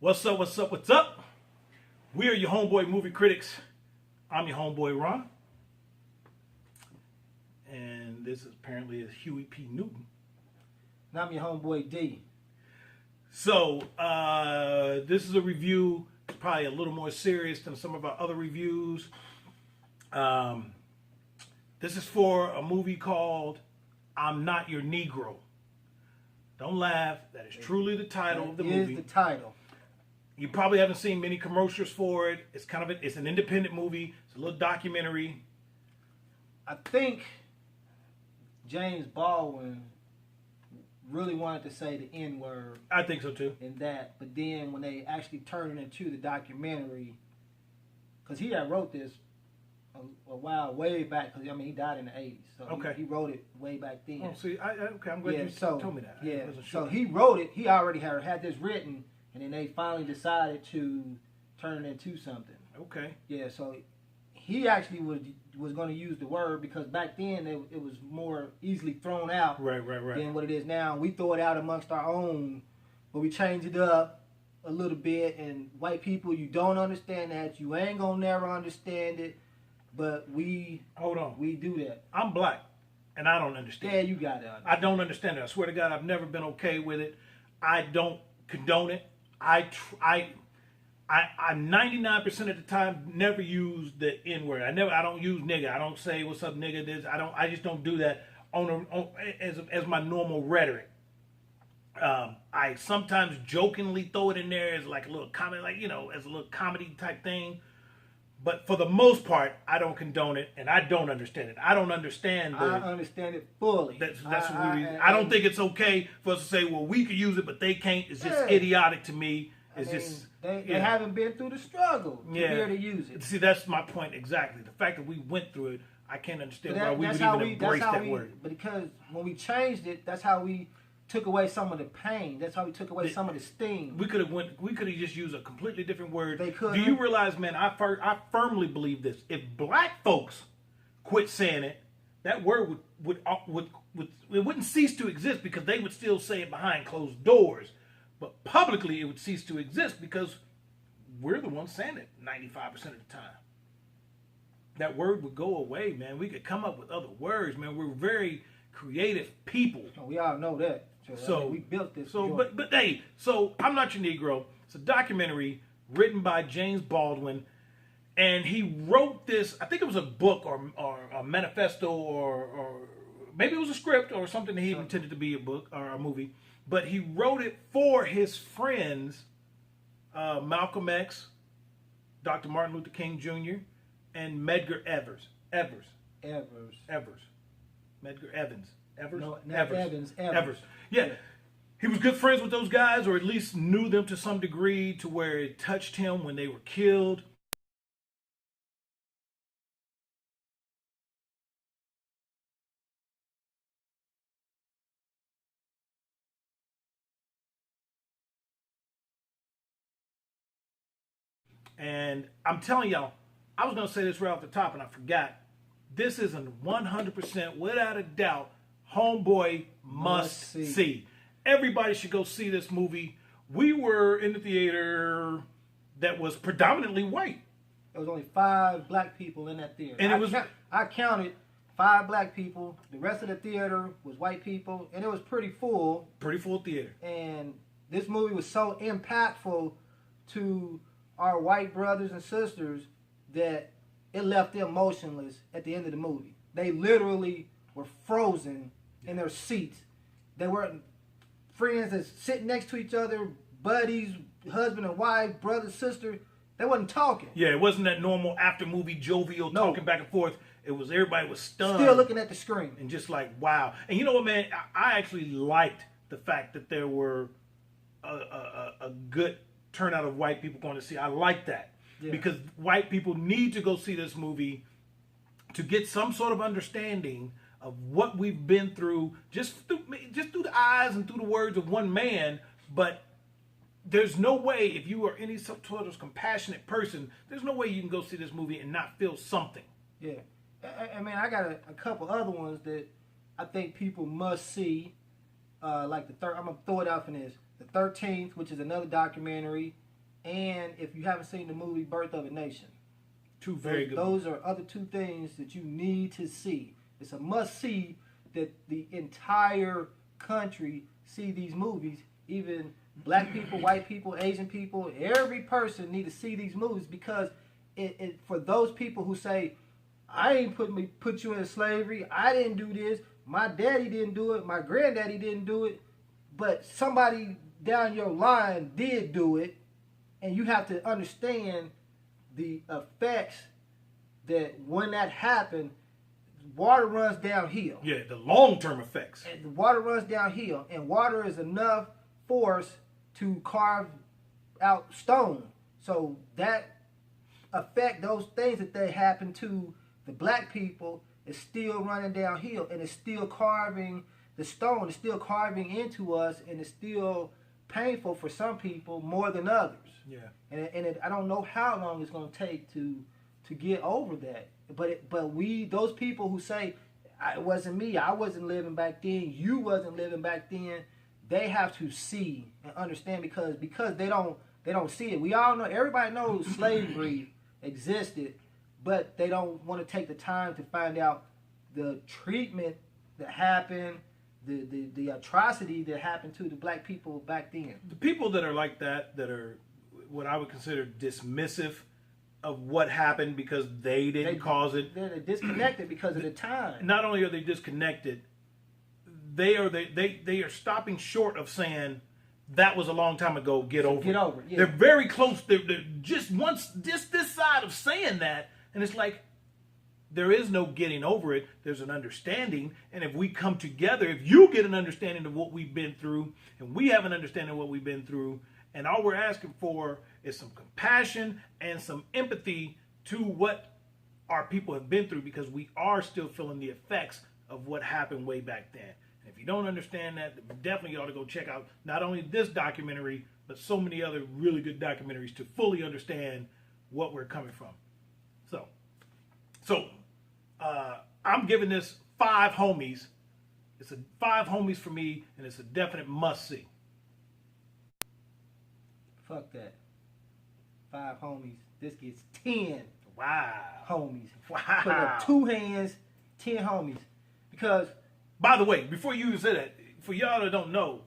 What's up, what's up, what's up? We are your Homeboy movie critics. I'm your homeboy Ron. And this apparently is Huey P. Newton. And I'm your homeboy D. So, this is a review, probably a little more serious than some of our other reviews. This is for a movie called I'm Not Your Negro. Don't laugh. That is truly the title of the movie. Is the title. You probably haven't seen many commercials for it. It's kind of it's an independent movie. It's a little documentary. I think James Baldwin really wanted to say the N word I think so too. in that, but then when they actually turned it into the documentary, because he had wrote this a while way back, because I mean he died in the 80s, so Okay. he wrote it way back then. Oh, see, okay, I'm glad you told me that. Yeah, I wasn't so sure. he wrote it. He already had this written, and then they finally decided to turn it into something. Okay. Yeah, so he actually was going to use the word because back then it was more easily thrown out Right. than what it is now. We throw it out amongst our own, but we change it up a little bit. And white people, you don't understand that. You ain't gonna never understand it, but we Hold on. we do that. I'm black, and I don't understand. Yeah, you got it. I don't understand it. I swear to God, I've never been okay with it. I don't condone it. I'm 99% of the time never use the N word. I don't use nigga. I don't say what's up nigga. This I just don't do that as my normal rhetoric. I sometimes jokingly throw it in there as like a little comedy, like as a little comedy type thing. But for the most part, I don't condone it, and I don't understand it. I don't understand. I understand it fully. That's what we. I don't think it's okay for us to say, well, we could use it, but they can't. It's just Yeah. idiotic to me. It's just they haven't been through the struggle to be able to use it. See, that's my point exactly. The fact that we went through it, I can't understand why we would That's even how embrace that word. But because when we changed it, that's how we took away some of the pain. That's how we took away some of the sting. We could have just used a completely different word. They could. Do you realize, man? I firmly believe this. If black folks quit saying it, that word would it wouldn't cease to exist because they would still say it behind closed doors, but publicly it would cease to exist because we're the ones saying it 95% of the time. That word would go away, man. We could come up with other words, man. We're very creative people. We all know that. So I mean, we built this. So, but hey, so I'm Not Your Negro. It's a documentary written by James Baldwin, and he wrote this. I think it was a book or a manifesto or maybe it was a script or something that he intended to be a book or a movie. But he wrote it for his friends, Malcolm X, Dr. Martin Luther King Jr., and Medgar Evers. Medgar Evans. Evers? No, not Evans. Yeah. He was good friends with those guys, or at least knew them to some degree to where it touched him when they were killed. And I'm telling y'all, I was going to say this right off the top and I forgot. This is a 100%, without a doubt, Homeboy must see. Everybody should go see this movie. We were in the theater that was predominantly white. There was only 5 black people in that theater. And I counted 5 black people. The rest of the theater was white people, and it was pretty full. Pretty full theater. And this movie was so impactful to our white brothers and sisters that it left them motionless at the end of the movie. They literally were frozen in their seats. They weren't friends that's sitting next to each other, buddies, husband and wife, brother, sister. They wasn't talking. Yeah, it wasn't that normal after movie jovial talking back and forth. It was everybody was stunned. Still looking at the screen. And just like, wow. And you know what, man? I actually liked the fact that there were a good turnout of white people going to see. I like that. Yeah. Because white people need to go see this movie to get some sort of understanding of what we've been through, just through the eyes and through the words of one man. But there's no way, if you are any sort of compassionate person, there's no way you can go see this movie and not feel something. Yeah. I mean, I got a couple other ones that I think people must see. Like I'm going to throw it out for this. The 13th, which is another documentary. and if you haven't seen the movie Birth of a Nation. Two very good. Those are other two things that you need to see. It's a must see that the entire country see these movies. Even black people, white people, Asian people, every person need to see these movies because it for those people who say, I ain't put you in slavery, I didn't do this, my daddy didn't do it, my granddaddy didn't do it, but somebody down your line did do it, and you have to understand the effects that when that happened, water runs downhill. Yeah, the long-term effects. And the water runs downhill, and water is enough force to carve out stone. So that effect, those things that they happen to the black people, is still running downhill, and it's still carving the stone. It's still carving into us, and it's still painful for some people more than others. Yeah. And I don't know how long it's going to take to get over that. But we, those people who say, it wasn't me, I wasn't living back then, you wasn't living back then, they have to see and understand because they don't see it. We all know, everybody knows slavery existed, but they don't want to take the time to find out the treatment that happened, the atrocity that happened to the black people back then. The people that are like that are what I would consider dismissive of what happened because they didn't cause it. They're disconnected because of the time. Not only are they disconnected, they are stopping short of saying that was a long time ago. Get over it. Yeah. They're very close. They're just this side of saying that, and it's like there is no getting over it. There's an understanding, and if we come together, if you get an understanding of what we've been through, and we have an understanding of what we've been through, and all we're asking for is some compassion and some empathy to what our people have been through, because we are still feeling the effects of what happened way back then. And if you don't understand that, definitely ought to go check out not only this documentary, but so many other really good documentaries to fully understand what we're coming from. So I'm giving this 5 homies. It's 5 homies for me, and it's a definite must-see. Fuck that. 5 homies. This gets 10. Wow. Homies. Wow. Put up 2 hands, 10 homies. Because, by the way, before you say that, for y'all that don't know,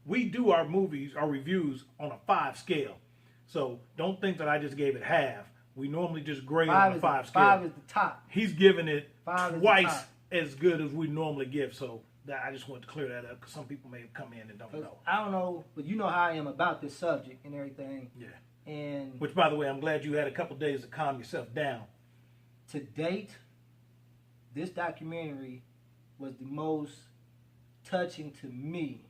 we do our movies, our reviews on a 5 scale. So don't think that I just gave it half. We normally just grade on a 5 scale. 5 is the top. He's giving it 5 twice as good as we normally give. So I just wanted to clear that up because some people may have come in and don't know. I don't know, but you know how I am about this subject and everything. Yeah. And which, by the way, I'm glad you had a couple days to calm yourself down. To date, this documentary was the most touching to me.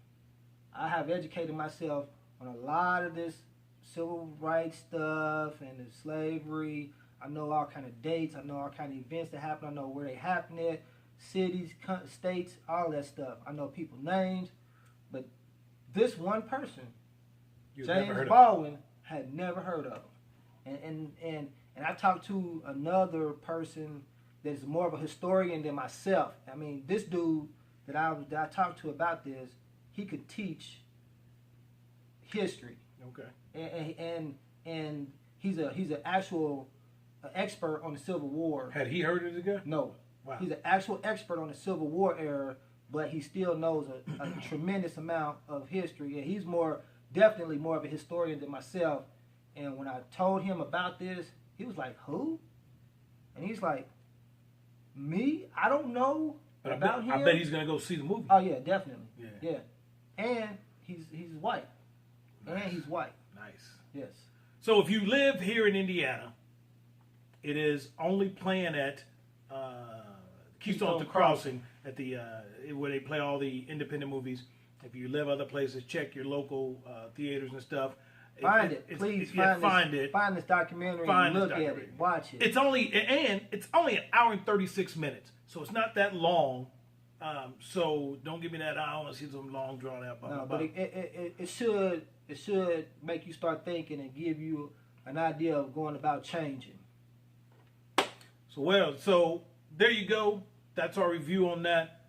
I have educated myself on a lot of this civil rights stuff and the slavery. I know all kind of dates. I know all kind of events that happen. I know where they happen at, cities, states, all that stuff. I know people's names, but this one person, James Baldwin, had never heard of him. And I talked to another person that's more of a historian than myself. I mean, this dude that I talked to about this, he could teach history. Okay. And he's an actual expert on the Civil War. Had he heard of it again? No. Wow. He's an actual expert on the Civil War era, but he still knows a tremendous amount of history. And he's definitely more of a historian than myself. And when I told him about this, he was like, "Who?" And he's like, "Me? I don't know about him." I bet he's gonna go see the movie. Oh yeah, definitely. Yeah. And he's white. Nice. And he's white. Nice. Yes. So if you live here in Indiana, it is only playing at Keystone to Crossing at the where they play all the independent movies. If you live other places, check your local theaters and stuff. Find it. Please find it. Find this documentary and look at it. Watch it. It's only an hour and 36 minutes, so it's not that long. So don't give me that. I want to see some long drawn out. No, but it should make you start thinking and give you an idea of going about changing. So there you go. That's our review on that.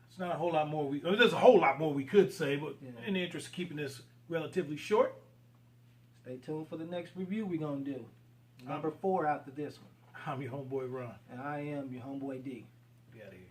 It's not a whole lot more. There's a whole lot more we could say, but in the interest of keeping this relatively short, Stay tuned for the next review we're going to do. Number 4 after this one. I'm your homeboy Ron. And I am your homeboy D. Get out of here.